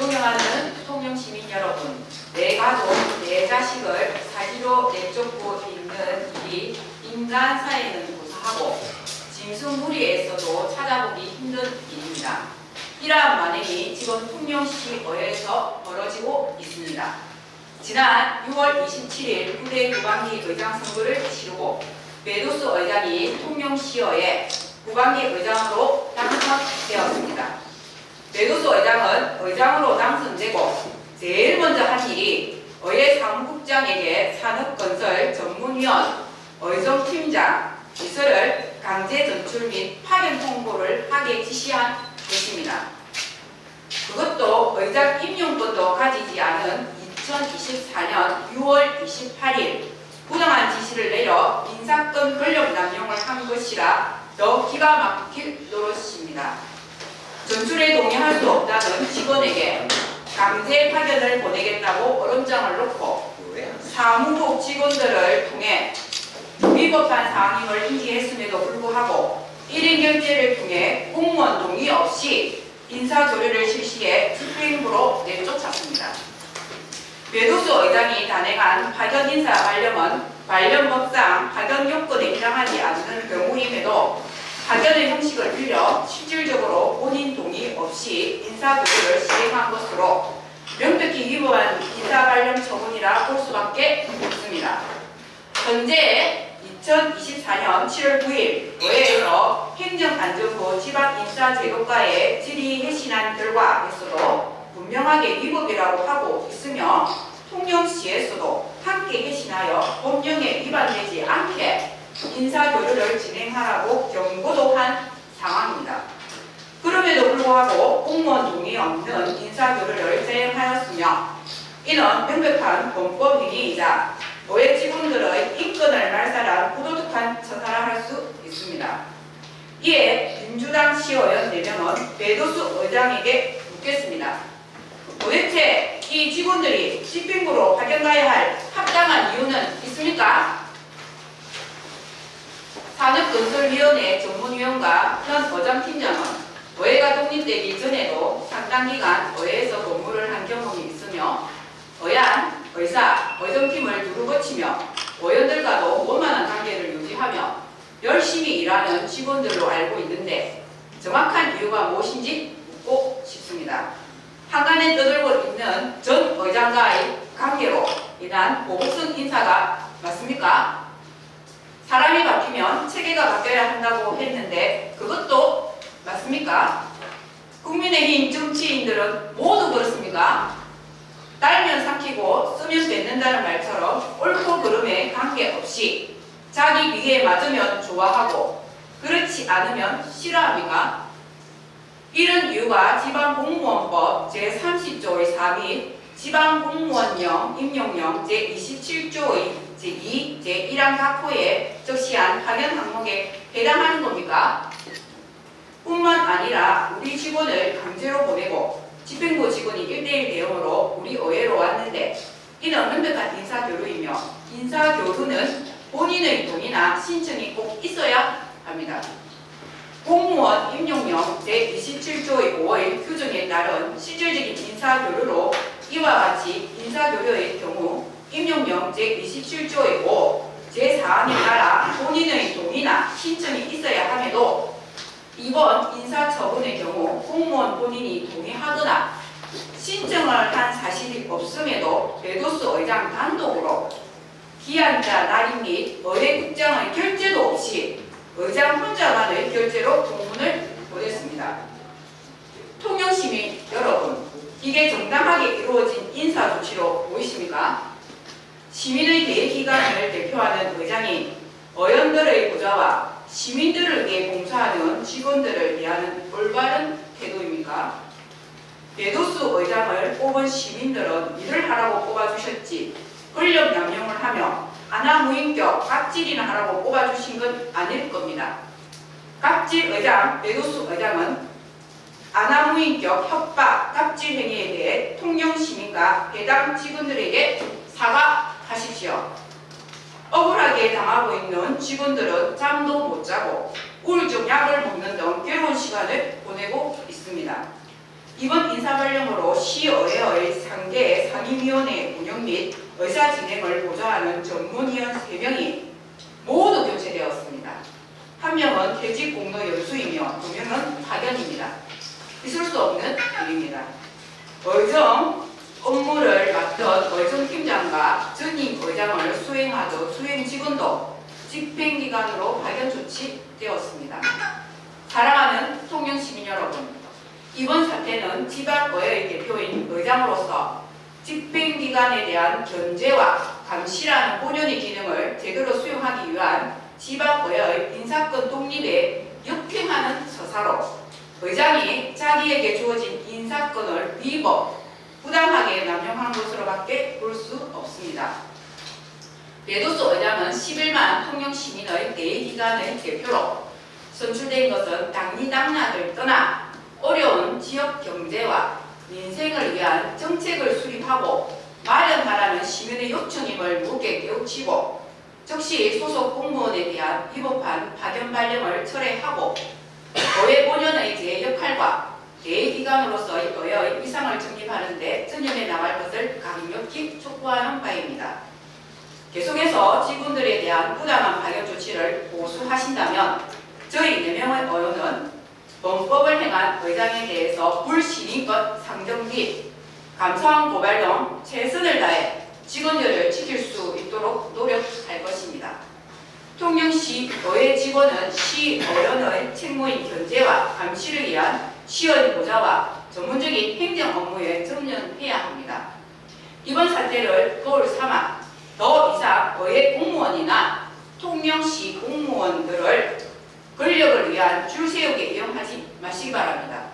존경하는 통영 시민 여러분, 내 가족, 내 자식을 사지로 내쫓고 있는 일이 인간 사회는 고사하고 짐승무리에서도 찾아보기 힘든 일입니다. 이러한 만행이 지금 통영시의회에서 벌어지고 있습니다. 지난 6월 27일 후대 후반기 의장 선거를 치르고 메도스 의장이 통영시의회 후반기 의장으로 당선되었습니다. 메도스 의장은 의장으로 당선되고 제일 먼저 한 일이 의회 사무국장에게 산업건설 전문위원, 의정팀장, 시설을 강제 전출 및 파견 통보를 하게 지시한 것입니다. 그것도 의장 임용권도 가지지 않은 2024년 6월 28일 부당한 지시를 내려 인사권 권력 남용을 한 것이라 더 기가 막힐 노릇입니다. 전출에 동의할 수 없다는 직원에게 강제 파견을 보내겠다고 얼음장을 놓고 사무국 직원들을 통해 위법한 사항임을 인지했음에도 불구하고 1인 결재를 통해 공무원 동의 없이 인사조례를 실시해 집행부로 내쫓았습니다. 메도스 의장이 단행한 파견 인사 발령은 발령법상 파견 요건에 해당하지 않는 경우임에도 파견의 형식을 빌려 실질적으로 본인 동의 없이 인사조례를 시행한 것으로 명백히 위법한 인사발령 처분이라 볼 수밖에 없습니다. 현재 2024년 7월 9일 의회에서 행정안전부 지방인사제도과에 질의해신한 결과에서도 분명하게 위법이라고 하고 있으며 통영시에서도 함께 해신하여 법령에 위반되지 않게 인사교류를 진행하라고 경고도 한 상황입니다. 그럼에도 불구하고 공무원 동의 없는 인사교류를 시행하였으며 이는 명백한 범법행위이자 의회 직원들의 인권을 말살한 부도덕한 처사라 할 수 있습니다. 이에 민주당 시의원 4명은 메도스 의장에게 묻겠습니다. 도대체 이 직원들이 집행부로 파견 가야 할 합당한 이유는 있습니까? 산업건설위원회 전문위원과 현 의장팀장은 의회가 독립되기 전에도 상당 기간 의회에서 근무를 한 경험이 있으며 의안, 의사, 의정팀을 두루 거치며 의원들과도 원만한 관계를 유지하며 열심히 일하는 직원들로 알고 있는데 정확한 이유가 무엇인지 묻고 싶습니다. 한간에 떠들고 있는 전 의장과의 관계로 인한 보복성 인사가 맞습니까? 사람이 바뀌면 체계가 바뀌어야 한다고 했는데 그것도 맞습니까? 국민의힘 정치인들은 모두 그렇습니까? 딸면 삼키고 쓰면 뱉는다는 말처럼 옳고 그름에 관계없이 자기 귀에 맞으면 좋아하고 그렇지 않으면 싫어합니까? 이런 이유가 지방공무원법 제30조의 4 및 지방공무원령 임용령 제27조의 제2, 제1항 각 호에 적시한 파견 항목에 해당하는 겁니까? 뿐만 아니라 우리 직원을 강제로 보내고 집행부 직원이 1대1 대응으로 우리 의회로 왔는데 이는 명백한 인사교류이며 인사교류는 본인의 동의나 신청이 꼭 있어야 합니다. 공무원 임용령 제27조의 5의 규정에 따른 실질적인 인사교류로 이와 같이 인사교류의 경우 임용령 제27조의 5, 제4항에 따라 본인의 동의나 신청이 있어야 함에도 이번 인사처분의 경우 공무원 본인이 동의하거나 신청을 한 사실이 없음에도 메도스 의장 단독으로 기한자 날인 및 의회국장의 결재도 없이 의장 혼자만의 결재로 공문을 보냈습니다. 통영시민 여러분, 이게 정당하게 이루어진 인사조치로 보이십니까? 시민의 대기관을 대표하는 의장이 의원들의 보좌와 시민들을 위해 봉사하는 직원들을 대하는 올바른 태도입니까? 메도스 의장을 뽑은 시민들은 일을 하라고 뽑아주셨지 권력 남용을 하며 아나무인격 갑질이나 하라고 뽑아주신 건 아닐 겁니다. 갑질 의장 메도스 의장은 아나무인격 협박 갑질 행위에 대해 통영시민과 해당 직원들에게 사과하십시오. 억울하게 당하고 있는 직원들은 잠도 못 자고 우울증 약을 먹는 등 괴로운 시간을 보내고 있습니다. 이번 인사발령으로 시의회의 상계 상임위원회 운영 및 의사 진행을 보좌하는 전문위원 3명이 모두 교체되었습니다. 1명은 퇴직 공로 연수이며 2명은 파견입니다. 있을 수 없는 일입니다. 의정 업무를 맡던 의정팀장과 전임 의장을 수행하던 수행 직원도 집행기관으로 파견 조치되었습니다. 사랑하는 통영시민 여러분, 이번 사태는 지방의회 대표인 의장으로서 집행기관에 대한 견제와 감시라는 본연의 기능을 제대로 수행하기 위한 지방의회의 인사권 독립에 역행하는 서사로 의장이 자기에게 주어진 인사권을 위법, 부당하게 남용한 것으로밖에 볼 수 없습니다. 배도수 의장은 11만 통영시민의 대의기관의 대표로 선출된 것은 당리당략을 떠나 어려운 지역 경제와 민생을 위한 정책을 수립하고 마련하라는 시민의 요청임을 묻게 깨우치고 즉시 소속 공무원에 대한 위법한 파견 발령을 철회하고 의회 본연의 제 역할과 대의기관으로서의 의회의 위상을 정립하는 데 전념해 나갈 것을 강력히 촉구하는 바입니다. 계속해서 직원들에 대한 부당한 파견 조치를 고수하신다면 저희 4명의 의원은 범법을 행한 의장에 대해서 불신임권 상정 및 감사원 고발 등 최선을 다해 직원들을 지킬 수 있도록 노력할 것입니다. 통영시 의회 직원은 시의원의 책무인 견제와 감시를 위한 시의 보좌와 전문적인 행정 업무에 전념해야 합니다. 이번 사태를 거울 삼아 더 이상 의회 공무원이나 통영시 공무원들을 권력을 위한 줄 세우게 이용하지 마시기 바랍니다.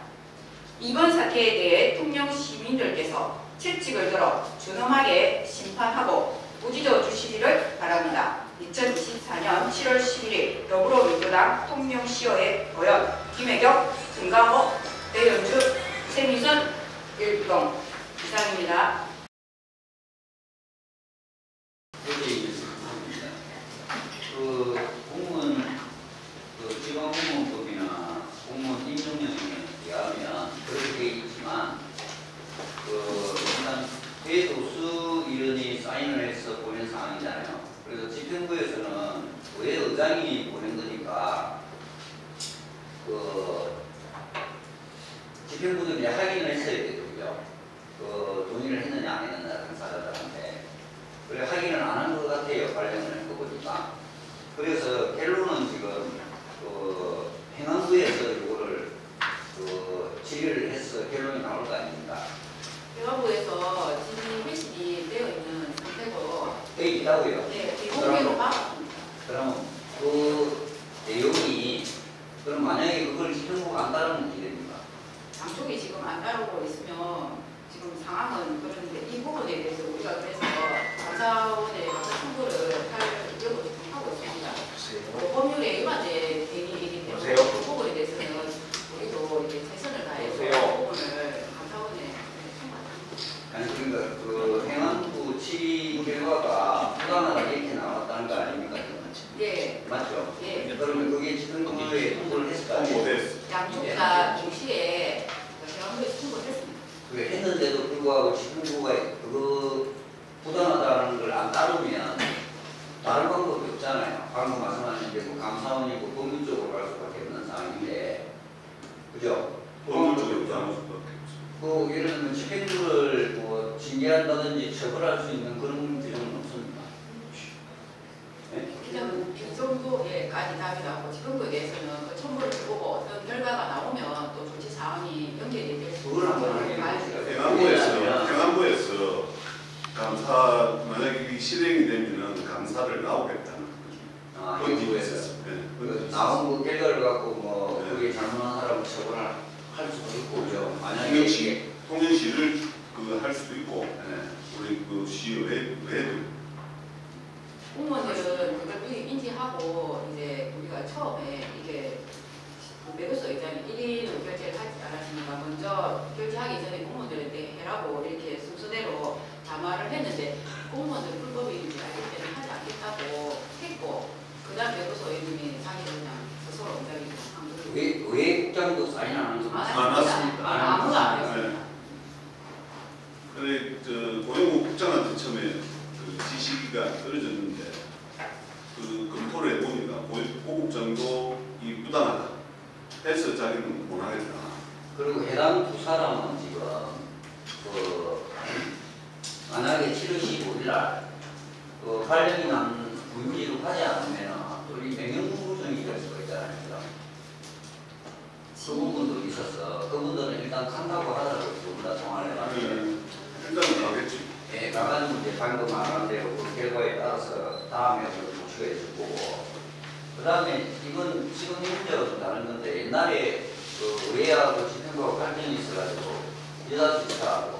이번 사태에 대해 통영 시민들께서 채찍을 들어 준엄하게 심판하고 꾸짖어 주시기를 바랍니다. 2024년 7월 11일 더불어민주당 통영시의회 의원 김혜경, 김강호, 배현주, 최미선, 일동 이상입니다. 지방공무원법이나 공무원 임용령에 의하면 그렇게 되어 있지만 일단 대도수 일원이 사인을 해서 보낸 상황이잖아요. 그래서 집행부에서는 왜 의장이 보낸 거니까 집행부들이 확인을 했어야 되거든요. 동의를 했느냐 안 했느냐 당사자들한테. 그래 확인을 안 한 것 같아요. 발령을 해보니까. 그래서 결론은 지금 행안부에서 이거를 질의를 해서 결론이 나올 거 아닙니까? 행안부에서 진위 회신이 되어 있는 상태고 되어 있다고요? 네, 비공개로 막았습니다. 그럼 그 내용이 그럼 만약에 그걸 집행부가 안 따르면 어떻게 됩니까? 양쪽이 지금 안 따르고 있으면 지금 상황은 그런데 이 부분에 대해서 우리가 그래서 감사원에 가서 청구를 하려고 지금 하고 있습니다. 법률에 위반된 행위이기 때문에 그 부분에 대해서는 우리도 이제 최선을 다해서 그 부분을 감사원에 청구합니다. 아니 그러니까 그 행안부 질의 결과가 부당하다 이렇게 나왔다는 거 아닙니까? 예. 맞죠? 예. 그러면 그게 집행부에 통보를 했을 거 아니에요? 양쪽 다 동시에 행안부에 청구를 했습니다. 그게 했는데도 불구하고 집행부가 그거 부당하다는 걸 안 따르면 다른 방법이 없잖아요. 방금 말씀하신 게 뭐 감사원이고 법률 쪽으로 갈 수밖에 없는 상황인데, 그죠? 법률 쪽으로 가는 수밖에 없죠. 예를 들면 집행부를 뭐 징계한다든지 처벌할 수 있는 그런 규정은 없습니다. 네? 그냥 그 정도에까지 답이 나오고 집행부에 대해서는 그 첨부를 해보고 어떤 결과가 나오면 또 조치 사항이 연결이 될 수 그걸 한번 있는 행안부에서 감사 만약에 이게 실행이 되면은 감사를 나오겠다는 거죠. 행안부에서 나온 그 결과를 갖고 뭐 그게 잘못한 사람을 처벌할 수도 있고, 그죠? 만약에 통영시를 할 수도 있고, 우리 그 시의회도 공무원들은 그걸 미리 인지하고 이제 우리가 처음에 이게 매도서 의장이 1인 결제를 하지 않았으니까 먼저 결제하기 전에 공무원들한테 해라고 이렇게 순서대로 담화를 했는데 공무원들은 불법인지 알기 때문에 하지 않겠다고 했고 그 다음 매도서 의장님이 자기를 그냥 스스로 의장이 한 거예요. 왜 국장도 사인 안 하는 거 안 했습니다. 아무도 안 했어요. 인기가 떨어졌는데 그 검토를 해보니까 고국 정도 이 부당하다 해서 자기는 원하겠다. 그리고 해당 두 사람은 지금 만약에 7월 15일 날 발령이 난 분지로 가지 않으면 또 이 명령불증이 될 수가 있잖아요. 그 부분도 있어서 그분들은 일단 간다고 하더라고요. 두분 다 통화를 해가지고 일단은 가겠지. 예, 가가지고 이제 방금 말한 대로 그 결과에 따라서 다음에 조치가 있을 거고 그 다음에 이건 지금 이 문제가 좀 다른 건데 옛날에 그 의회하고 집행부하고 갈등이 있어가지고 여자주차하고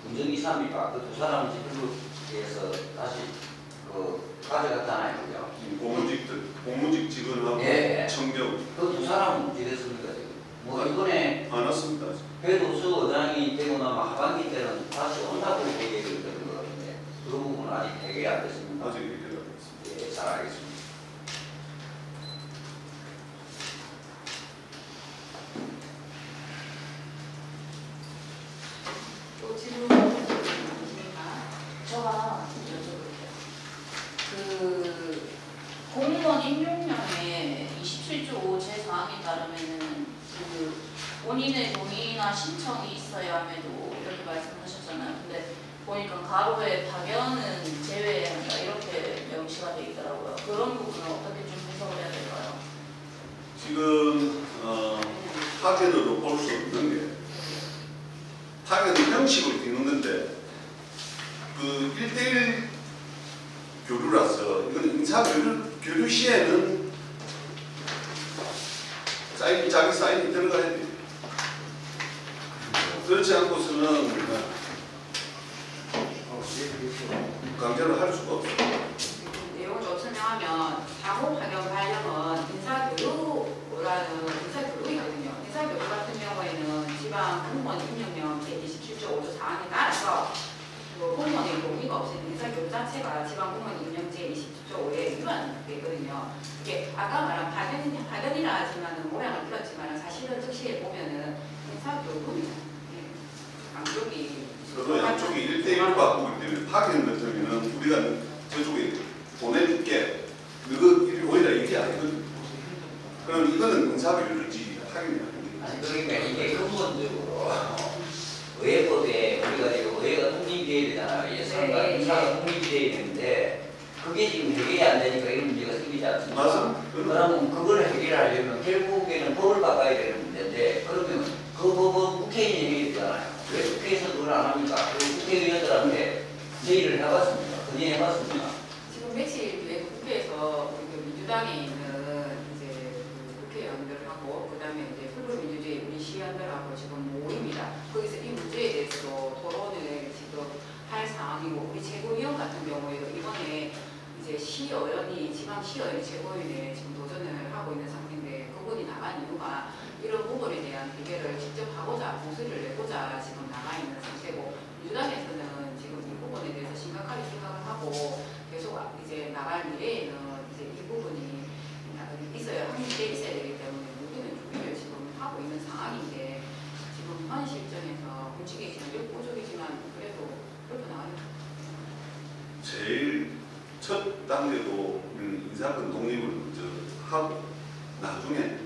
운전기사입니까? 그 두 사람은 집행부에서 다시 가져갔잖아요. 그죠? 공무직 직원하고 예. 청경 그 두 사람은 어떻게 됐습니까? 지금? 뭐 이번에 안 왔습니다. 배도수 의장이 되고 나면 하반기 때는 다시 온다고 얘기를 들은 것 같은데 그 부분은 아직 해결이 안 됐습니다. 아직 해결 안 됐습니다. 예, 잘 알겠습니다. 또 질문 있으십니까? 제가 여쭤볼게요. 그 공무원 임용령에 27조 5제 사항에 따르면은 그 본인의 동의나 신청이 있어야 함에도 이렇게 말씀하셨잖아요. 근데 보니까 가로에 파견은 제외한다 이렇게 명시가 돼 있더라고요. 그런 부분은 어떻게 좀 해석을 해야 될까요? 지금 파견으로 볼 수 없는 게 파견은 형식으로 되는 건데 그 1대1 교류라서 이건 인사 교류 시에는 자기 사인이 들어가야 돼요. 그렇지 않고서는 강제로 할 수가 없어요. 내용을 좀 설명하면 사고 파견 발령은 인사교육이거든요. 인사교육 같은 경우에는 지방 공무원 임용령 제27조 5조 사항에 따라서 공무원의 동의가 없이는 인사교육 자체가 지방 공무원 임용 제27조 5에 위반되거든요. 이게 아까 말한 파견이라 하지만은 모양을 띄었지만 사실은 즉시에 보면은 인사교육은 양쪽이 저도 양쪽이 1대1로 바꾸기 때문에 파견 같은 경우는 우리가 저쪽에 보내줄게 너가 이리 오이라 이게 아니거든요. 그럼 이거는 인사교육이지 파견이 아닙니다. 아니 그러니까 이게 근본적으로 의회법에 우리가 지금 의회가 독립돼야 되잖아요. 예산과 인사가 독립돼야 되는데 그게 지금 해결이 안 되니까 이런 문제가 생기지 않습니까? 맞습니다. 그러면 그걸 해결하려면 결국에는 법을 바꿔야 되는 문제인데 그러면 그 법은 국회의원이 해야 되잖아요. 왜 국회에서 그걸 안 합니까? 국회의원들한테 제의를 해봤습니다. 건의해봤습니다. 지금 며칠 뒤에 국회에서 민주당에 있는 이제 국회의원들하고 그다음에 이제 풀불민주주의 우리 시의원들하고 지금 모입니다. 거기서 이 문제에 대해서도 토론을 지금 할 상황이고 우리 최고위원 같은 경우에도 이번에 이제 시의원이 지방 시의원이 최고위원에 지금 도전을 하고 있는 상태인데 그분이 나간 이유가 이런 부분에 대한 해결을 직접 하고자 공수를 내고자 지금 나가 있는 상태고 민주당에서는 지금 이 부분에 대해서 심각하게 생각을 하고 계속 이제 나갈 미래에는 이제 이 부분이 있어야 한 게 있어야 되기 때문에 모두는 준비를 지금 하고 있는 상황인데 지금 현 실정에서 움직이지는 역부족이지만 그래도 그렇게 나가요. 제일 첫 단계도 인사권 독립을 먼저 하고 나중에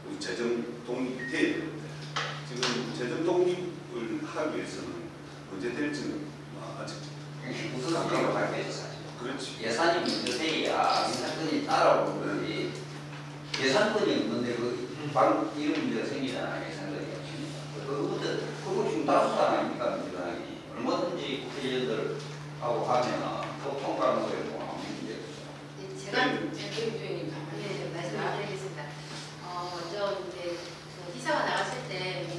우리 재정 독립이 돼야 되는데 지금 재정 독립을 하기 위해서는 언제 될지는 아직 무슨 상황으로 발표했어 사실. 그렇지. 예산이 먼저 돼야 인사권이 따라오는 거지. 예산권이 없는데 바로 이런 문제가 생기잖아요. 예산권이 없으니까. 그거 지금 5살 아닙니까 민주당이. 얼마든지 국회의원들하고 하면 또 통과하는 거에 뭐 아무 문제가 없어요. 제가 대표님 말씀을 드리겠습니다. 먼저 이제 기사가 나갔을 때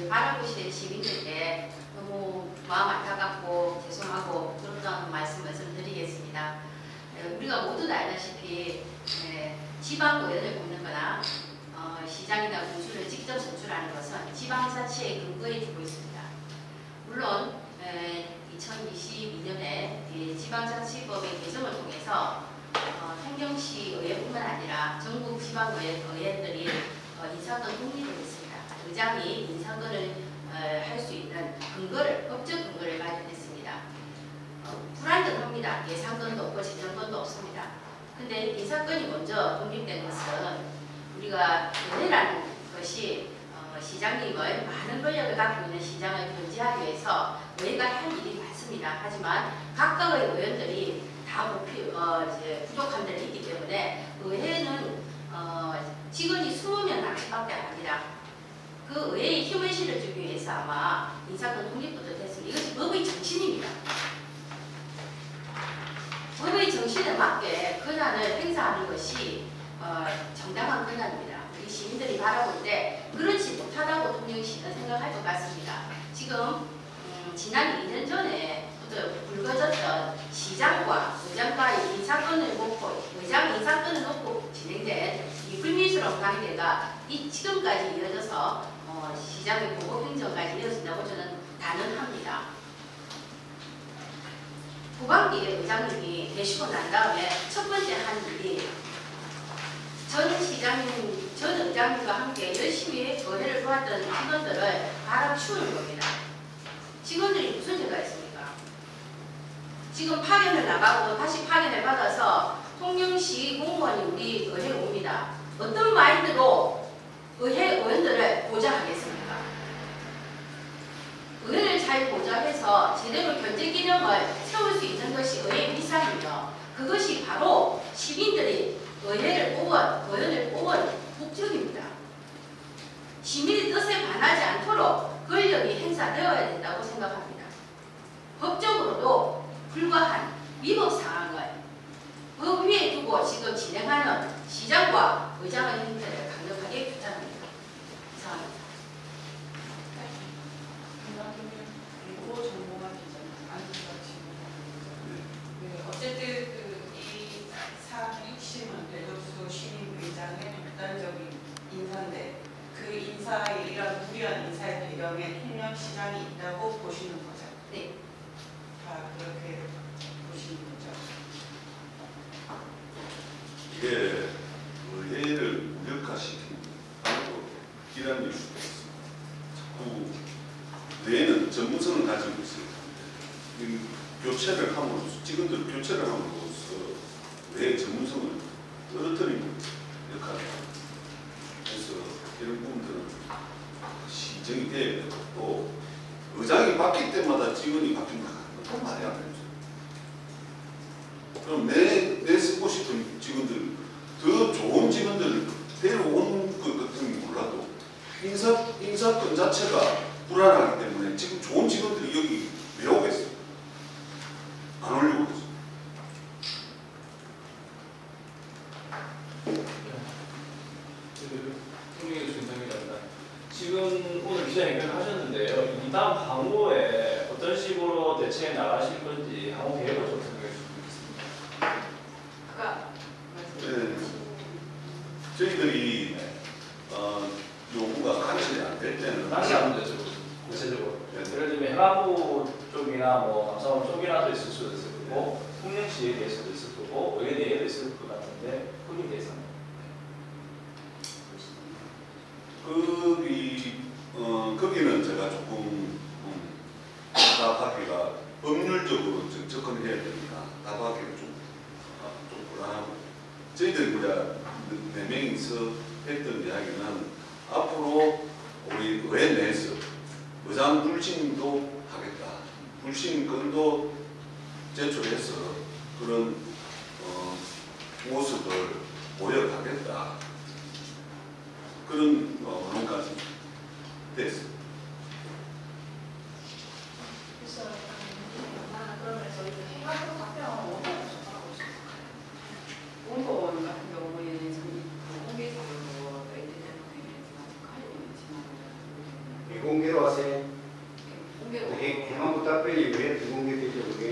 바라보시는 시민들께 너무 마음 안타깝고 죄송하고 그렇다는 말씀을 드리겠습니다. 우리가 모두 다 알다시피 지방의원을 뽑는 거나 시장이나 군수를 직접 선출하는 것은 지방자치에 근거해 주고 있습니다. 물론 2022년에 지방자치법의 개정을 통해서 행정시 의회뿐만 아니라 전국 지방의회들이 인사권 독립을 했습니다. 의장이 인사권을 할 수 있는 근거를 법적 근거를 마련했습니다. 불안정합니다. 예산권도 없고 재정권도 없습니다. 근데 인사권이 먼저 독립된 것은 우리가 의회라는 것이 시장님은 많은 권력을 갖고 있는 시장을 견제하기 위해서 의회가 할 일이 많습니다. 하지만 각각의 의원들이 다 부족함들이 있기 때문에 의회는 직원이 20명 남짓밖에 안 합니다. 그 의회에 힘을 실어주기 위해서 아마 인사권 독립부터 됐습니다. 이것이 법의 정신입니다. 법의 정신에 맞게 권한을 행사하는 것이 정당한 권한입니다. 우리 시민들이 바라볼 때 그렇지 못하다고 통영시는 생각할 것 같습니다. 지금 지난 2년 전에부터 불거졌던 시장과 의장과의 인사권을 놓고 의장 인사권을 놓고 진행된 이 불미스러운 관계가 지금까지 이어져서 시장의 보복행정까지 이어진다고 저는 단언합니다. 후반기에 의장님이 되시고 난 다음에 첫 번째 한 일이 전 시장님, 전 의장님과 함께 열심히 의회를 도왔던 직원들을 갈아치우는 겁니다. 직원들이 무슨 죄가 있습니까? 지금 파견을 나가고 다시 파견을 받아서 통영시 공무원이 우리 의회에 옵니다. 어떤 마인드로 의회 의원들을 보좌하겠습니까? 의회를 잘 보좌해서 제대로 견제 기능을 세울 수 있는 것이 의회 미사이며 그것이 바로 시민들이 의회를 의원을 뽑은 목적입니다. 시민의 뜻에 반하지 않도록 권력이 행사되어야 된다고 생각합니다. 법적으로도 불과한 위법 사항을 법 위에 두고 지금 진행하는 시장과 의장의 행태를 강력하게 규탄합니다. 이상합니다. 그리고 전공한 어쨌든 이 사안의 핵심은 대도수 시민의장의 극단적인 인사인데 그 인사의 이런 무리한 인사의 배경에 통영시장이 있다고 보시는 거죠? 네. 다 그렇게 보시는 거죠? 이게 의회를 무력화시키는 하고 기란일 수도 있습니다. 자꾸 의회는 전문성을 가지고 있어요. 교체를 함으로써 직원들 교체를 함으로써 의회의 전문성을 떨어뜨리는 역할을 합니다. 그래서 이런 부분들은 시정이 돼야 되고 또 의장이 바뀔 때마다 직원이 바뀐다. 그건 말이 안 되죠. 그럼 내 쓰고 싶은 직원들, 더 좋은 직원들을 데려오는 것 같은 몰라도 인사권 자체가 불안하기 때문에 지금 좋은 직원들이 여기 왜 오겠어요? 안 오려고 그러죠. 통일의 준성이랍니다. 지금 오늘 기자회견을 하셨는데요. 이 다음 향후에 어떤 식으로 대처해 나가실 건지 향후 계획을 좀 설명해 주시면 좋겠습니다. 아까 네. 저희들이 요구가 간절히 안 될 때는 다시 한번 여쭤보죠. 구체적으로. 예를 들면 해마부 쪽이나 뭐 감사원 쪽이라도 있을 수도 있을 거고 통영시에 대해서도 있을 거고 의회 내에도 있을 것 같은데 거기에 대해서는 거기는 제가 조금 답하기가 법률적으로 접근해야 되니까 답하기가 좀 불안하고 저희들이 네 명이서 했던 이야기는 앞으로 우리 의회 내에서 의장 불신도 하겠다. 불신권도 제출해서 그런 모습을 보여가겠다. 그런 언론까지 됐습니다. 그래서 그러면 저희가 해가지고 답변을 어떻게 접근하고 있습니까? 공무원 같은 경우에는 저희 공개적으로 인터넷에 가지고 있지만 비공개로 하세요. 공개로 개망부 답변이 왜 비공개되죠? 그게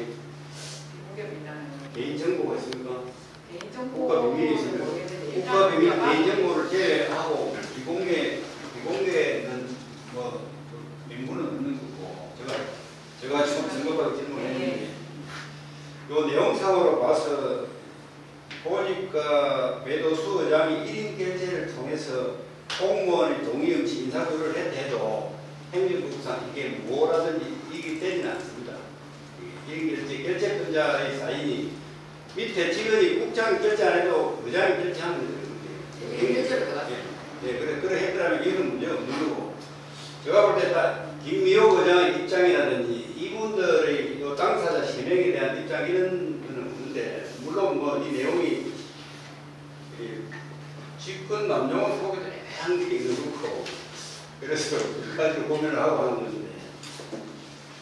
공개입니다는 개인정보가 있습니까? 개인정보 국가비밀이 있습니다. 국가비밀 개인정보를 제외하고 비공개는 뭐 명분은 없는 거고 제가 지금 선거받아 질문했는데 요 내용상으로 봐서 보니까 배도수 의장이 1인 결재를 통해서 공무원의 동의 없이 인사조를 해도 행정구조상 이게 뭐라든지 이익이 되지는 않습니다. 1인 결재 유권자의 사인이 밑에 직원이 국장이 결제 안 해도 의장이 결제하면 되는 결제를 거예요. 해가지고. 그래 했더라면 이건 문제가 없는 거고. 제가 볼 때 김미호 의장의 입장이라든지 이분들의 요 당사자 3명에 대한 입장 이런 거는 없는데, 물론 뭐 이 내용이 집권 남용을 보기도 애매한 게 그렇고, 그래서 여기까지 고민을 하고 하는 건데,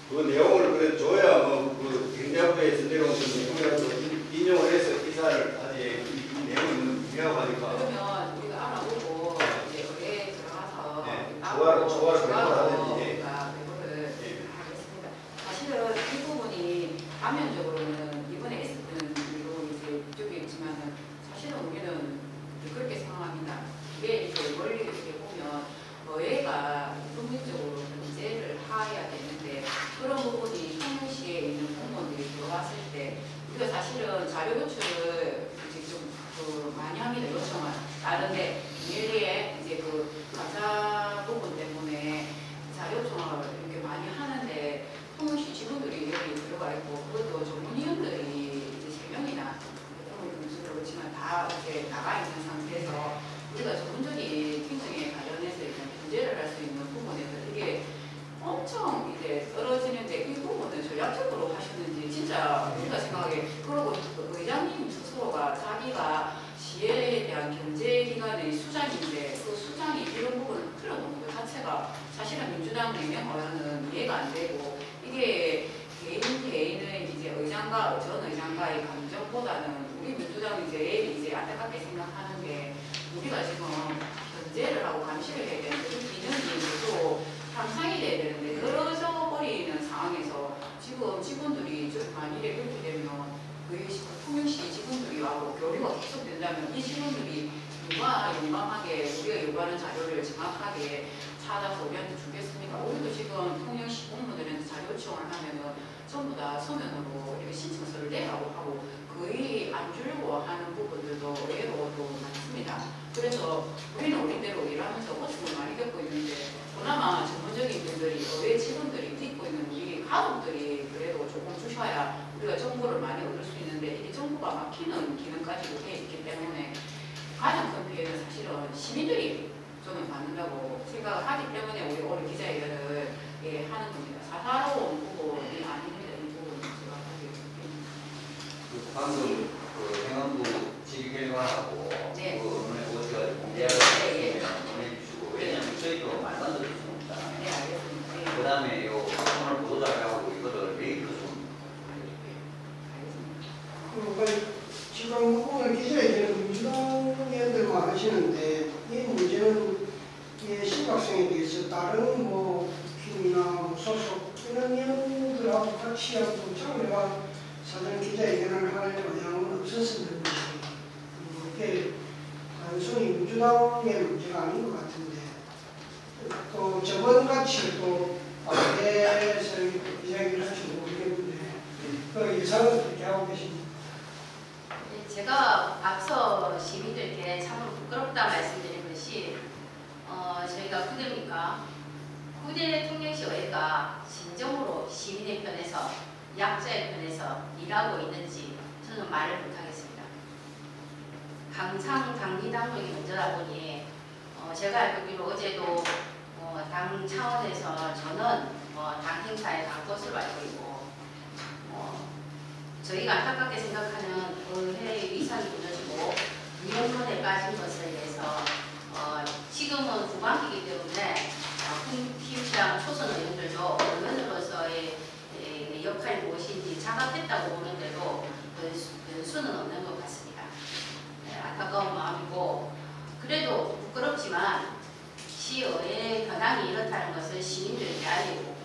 그 내용을 그래 줘야 뭐그 경제부의 전대로 내용이라도 인용을 해서 기사를 아직 이 내용은 유명하고 하니까. 그러면 우리가 알아보고 이제 의뢰에 들어가서 네, 따로 조화를 조화로 예. 우리가 배부를 예. 하겠습니다. 사실은 이 부분이 감면적으로는 이번에 있었던 일로 이제 쪽이 있지만은 사실은 우리는 그렇게 생각합니다. 이게 이제 멀리 이렇게 보면 의회가 국민적으로 견제를 해야 되는데 그런 부분이 통영시에 있는 공무원들이 들어왔을 때 우리가 사실은 자료 요청을 이제 좀 많이 합니다. 요청을 다른데 일리에 이제 그 가사 부분 때문에 자료 요청을 이렇게 많이 하는데 통영시 직원들이 여기 들어가 있고 그것도 전문위원들이 이제 3명이나 그렇지만 다 이렇게 나가 있는 상태에서 우리가 전문적인 행정에 관련해서 일단 견제를 할 수 있는 부분에서 이게 엄청 이제 떨어지는데 이 부분은 전략적으로 하시는지 진짜 우리가 생각하기에 그리고 의장님 스스로가 자기가 시의회에 대한 견제 기관의 수장인데 그 수장이 이런 부분을 풀어놓는 것 자체가 사실은 민주당 내면과는 이해가 안 되고 이게 개인의 이제 의장과 전 의장과의 감정보다는 우리 민주당이 이제 안타깝게 생각하는 게 우리가 지금 견제를 하고 감시를 해야 되는데 그 기능이 계속 향상이 돼야 되는데 늘어져 버리는 상황에서 지금 직원들이 만일에 그렇게 되면 그 통영시 직원들이 하고 교류가 계속된다면 이 직원들이 용감하게 우리가 요구하는 자료를 정확하게 찾아서 우리한테 주겠습니까? 우리도 지금 통영시 공무원들한테 자료 요청을 하면은 전부 다 서면으로 이렇게 신청서를 내라고 하고 거의 안 주려고 하는 부분들도 의외로도 많습니다. 그래서 우리는 우리대로 일하면서 고충을 많이 겪고 있는데 그나마 전문적인 분들이 의회 직원들이 믿고 있는 우리 가족들이 그래도 조금 주셔야 우리가 정보를 많이 얻을 수 있는데 이게 정보가 막히는 기능까지도 돼 있기 때문에 가장 큰 피해는 사실은 시민들이 저는 받는다고 생각을 하기 때문에 우리 오늘 기자회견을 하는 겁니다. 사사로운 부분이 아닙니다. 이 부분은 제가 보기에는. 방금 그 행안부 지휘결과하고 네. 그 언론에 오셔서 공개하고 네. 보내주시고 왜냐면 저희도 말도 안 들을 수는 없잖아요. 네, 알겠습니다. 네. 그 다음에 요 오늘 보도자료하고 이거를 메일로 좀 알겠습니다. 지금 오늘 기자회견은 민주당 의원들만 하시는데 이 문제는 이 심각성에 대해서 다른 뭐 국힘이나 소속 이런 의원들하고 같이 하고 장례가 사전 기자회견을 할 의향은 없었는데 이게 단순히 민주당의 문제가 아닌 것 같은데 또 저번같이 또 반대해서 기자회견을 할지 모르겠는데 그 예상은 그렇게 하고 계십니다. 제가 앞서 시민들께 참으로 부끄럽다 말씀드린 것이 저희가 구대입니까? 구대 통영시 의회가 진정으로 시민의 편에서 약자의 편에서 일하고 있는지 저는 말을 못하겠습니다. 항상 당리당론이 먼저다 보니 제가 알기로 어제도 당 차원에서 저는 당 행사에 간 것으로 알고 있고 저희가 안타깝게 생각하는 의회의 위상이 무너지고 위원론에 빠진 것에 대해서 지금은 후반기이기 때문에 국힘당 초선 의원들도 의원으로서의 역할이 무엇인지 자각했다고 보는데도 변수는 없는 것 같습니다. 안타까운 마음이고 그래도 부끄럽지만 시의회 현황이 이렇다는 것을 시민들에게 알리고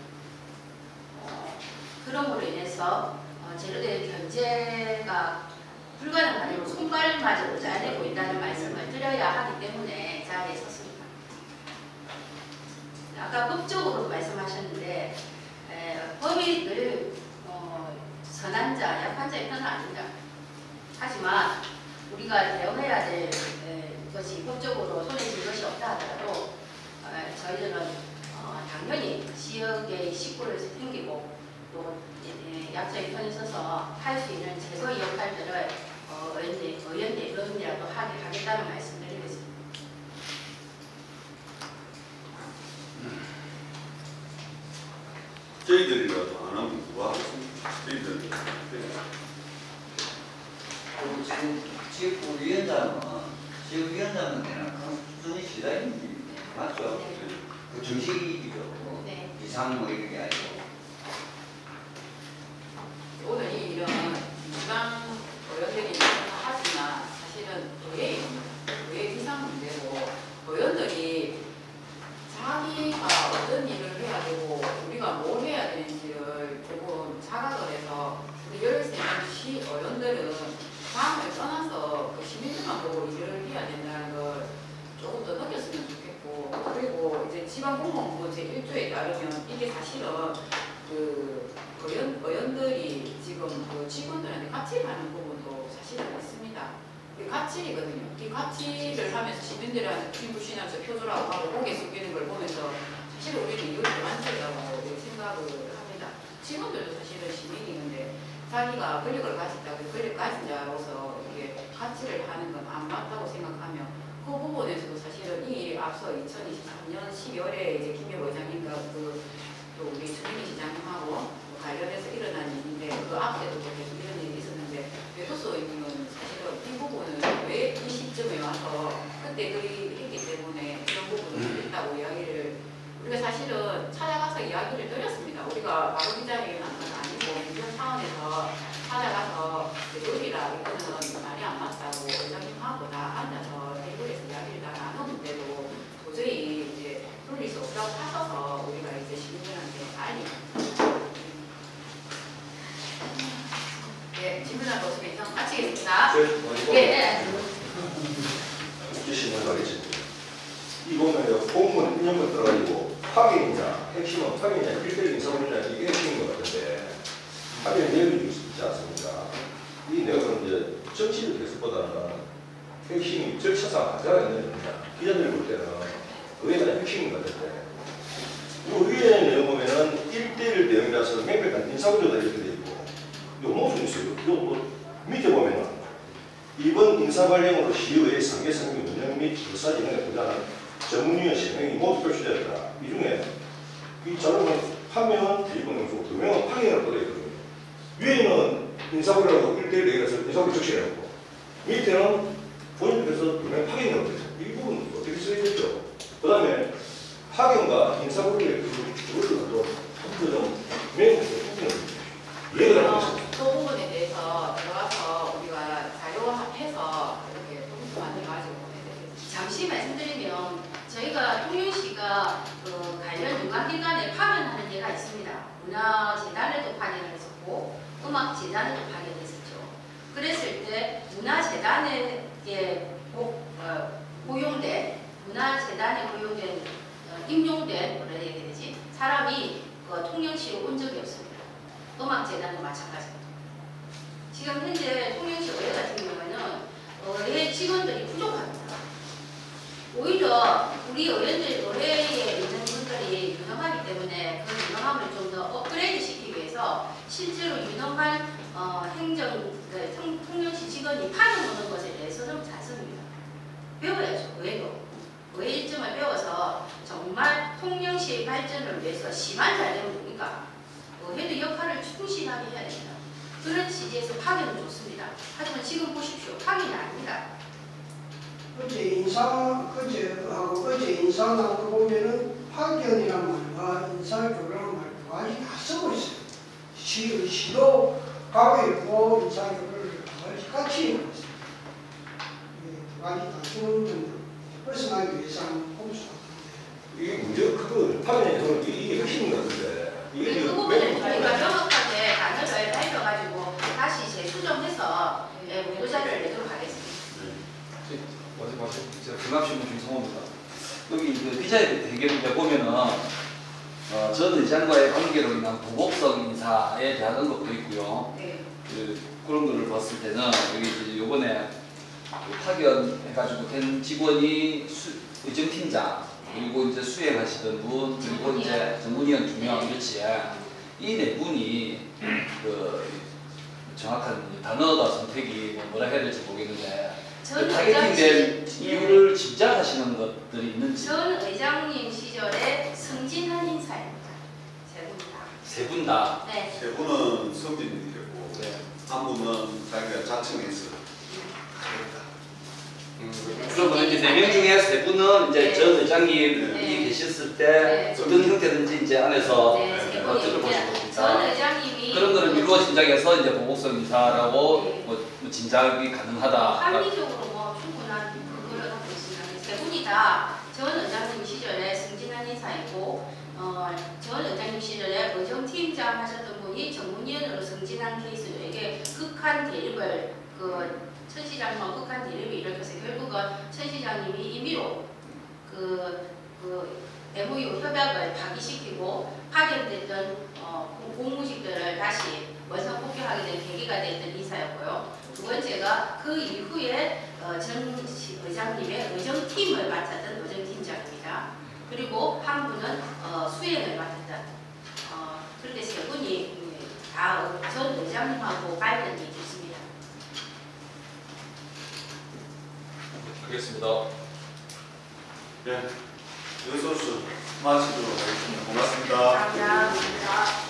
그럼으로 인해서 제로된 견제가 불가능하도록 손발마저도 잘되고 있다는 말씀을 드려야 하기 때문에 자리에 섰습니다. 아까 법적으로 말씀하셨는데 법이 늘 선한 자, 약한 자의 편은 아닙니다. 하지만 우리가 대응해야 될 것이 법적으로 손에 쥘 것이 없다 하더라도 저희들은 당연히 지역의 식구를 챙기고 또 약자의 편에 서서 할 수 있는 제거 역할들을 의원 내론이라도 하겠다는 말씀드리겠습니다. 저희들이라도 안 하면 누가 하겠습니까? 저희들. 지역위원장은 그냥 수준이 시다입니다. 맞죠? 그 정식이죠. 네. 이상 뭐 이런 게 아니고. 오늘 이 일은 민주당 의원들이 하지만 사실은 의회 비상 문제고 의원들이 자기가 어떤 일을 해야 되고 우리가 뭘 해야 되는지를 조금 자각을 해서 우리 13명 시의원들은 당을 떠나서 그 시민들만 보고 일을 해야 된다는 걸 조금 더 느꼈으면 좋겠고, 그리고 이제 지방공무원부 제1조에 따르면 이게 사실은 그 의원들이 지금 그 직원들한테 가치를 하는 부분도 사실은 있습니다. 이 가치이거든요. 이 가치를 하면서 시민들한테 기부시하면서 표절하고 하고 고개 숙이는 걸 보면서 사실 우리는 이유를 만들라고 생각을 합니다. 직원들도 사실은 시민이는데 자기가 권력을 가졌다, 권력 가진 자로서 이게 가치를 하는 건 안 맞다고 생각하며 그 부분에서도 사실은 이 일이 앞서 2023년 12월에 이제 김여보 의장님과 또 우리 최민희 시장님하고 관련해서 일어난 일인데 그 앞에도 계속 이런 일이 있었는데 교도소 의원님은 사실은 이 부분은 왜 이 시점에 와서 그때 그리 했기 때문에 그런 부분을 했다고 이야기를 우리가 사실은 찾아가서 이야기를 드렸습니다. 우리가 바로 기자회견 한 건 아니고 이런 차원에서 찾아가서 요리라 이거는 말이 안 맞다고 의장님하고 다 앉아서 테이블에서 이야기를 다 나눴는데도 도저히 이제 돌릴 수 없다고 하셔서 우리가 이제 시민들한테 알리고 네, 질문하고 없으면 이상 마치겠습니다. 네. 주시면 말이지. 이 보면 공무원 인력만 들어가지고 파견인자, 핵심은 파견인자 1대1 인사분야 이게 핵심인 것 같은데 파견 내용이 있지 않습니까? 이 내용은 이제 정치적 해석보다는 핵심이 절차상 가져야 되는 겁니다. 기자들이 볼 때는 의회가 핵심인 것 같은데 이 의회 내용 보면은 1대1 내용이라서 명백한 인사분야가 이렇게 돼 있고 요 모순이 있어요. 요 밑에 보면은 이번 인사관련으로 시의회 상계성명 운영 및 의사 진행에 부담한 전문위원 3명이 모두 표시되었다. 이 중에 이 자료는 파면 대입원명수고 2명은 파견을 뻗어있거든요. 위에는 인사관련으로 1대1 얘기해서 인사관련 적시해놓고 밑에는 본인들께서 2명 파견을 뻗어있어요. 이 부분 어떻게 써야겠죠? 그 다음에 파견과 인사관련의 그것도 좀 매우해서 이해가 안 되죠. 그 부분에 대해서 들어가서 우리가 자료해서 이렇게 통수 만들어가지고 잠시 말씀드리면 저희가 통영시가 그 관련 윤곽기관에 파견하는 데가 있습니다. 문화재단에도 파견을 했었고 음악재단에도 파견했었죠. 그랬을 때 문화재단에 고용된 문화재단에 고용된 임용된 뭐라 해야 되지 사람이 그 통영시에 온 적이 없습니다. 음악재단도 마찬가지입니다. 지금 현재 통영시 의회 같은 경우에는 의회 직원들이 부족합니다. 오히려 우리 의원들 의회에 있는 분들이 유능하기 때문에 그 유능함을 좀 더 업그레이드 시키기 위해서 실제로 유능한 통영시 직원이 파견 오는 것에 대해서는 찬성입니다. 배워야죠. 의회도. 의회 일정을 배워서 정말 통영시의 발전을 위해서 시만 잘 되면 됩니까? 의회도 역할을 충실하게 해야 됩니다. 그런 취지에서 파견은 좋습니다. 하지만 지금 보십시오. 파견이 아닙니다. 어제 인사 나온 거 보면은 파견이란 말과 인사교류라는 말 두 가지 다 쓰고 있어요. 시도 가고 있고 인사교류를 두 가지 같이 있고 있어요. 두 가지 다 쓰는 건데 벌써나기 위해서 한번 꼼수 같은데 이게 문제가 크거든요. 파견에서는 이게 핵심인 것 같은데 이게 그 부분을 저희가 명확하게 단어를 밝혀가지고 다시 재수정해서 보도자료를 내도록 하겠습니다. 제가 경합신문 김성호입니다. 여기 그 기자회견에 보면은 전 의장과의 관계로 인한 부복성 인사에 대한 언급도 있고요. 네. 그런 거를 봤을 때는 여기 이제 요번에 파견해가지고 된 직원이 의정팀장 그리고 이제 수행하시던 분 그리고 이제 전문위원 2명 이렇지 이 네 분이 그 정확한 단어가 선택이 뭐라 해야 될지 모르겠는데 그 타겟팅된 이유를 짐작하시는 것들이 있는지. 전 의장님 시절에 승진한 인사입니다. 세 분 다. 세 분 다. 네. 세 분은 승진이 됐고 네. 한 분은 자기가 자청해서 그러면 이제 4명 중에 세 분은 이제 네. 전 의장님이 네. 계셨을 때 네. 어떤 형태든지 이제 안에서 네, 세 분이 어떻게 보실 전 겁니까? 의장님이 그런 거를 미루어 짐작해서 이제 보복성 인사라고 네. 뭐 짐작이 가능하다. 합리적으로 뭐 충분한 근거를 갖고 있습니다. 세 분이 다 전 의장님 시절에 승진한 인사이고 전 의장님 시절에 의정팀장 하셨던 분이 전문위원으로 승진한 케이스로 이게 극한 대립을 천 시장과 극한 대립이 일으켜서 결국은 천 시장님이 임의로 MOU 협약을 파기시키고 파견됐던 공무직들을 다시 원상 복귀하게 된 계기가 됐던 인사였고요. 두 번째가 그 이후에 전 의장님의 의정팀을 맡았던 의정팀장입니다. 그리고 한 분은 수행을 맡았던 그렇게 세 분이 다 전 의장님하고 관련이 있습니다. 알겠습니다. 네, 여소수 마치도록 하겠습니다. 고맙습니다. 감사합니다.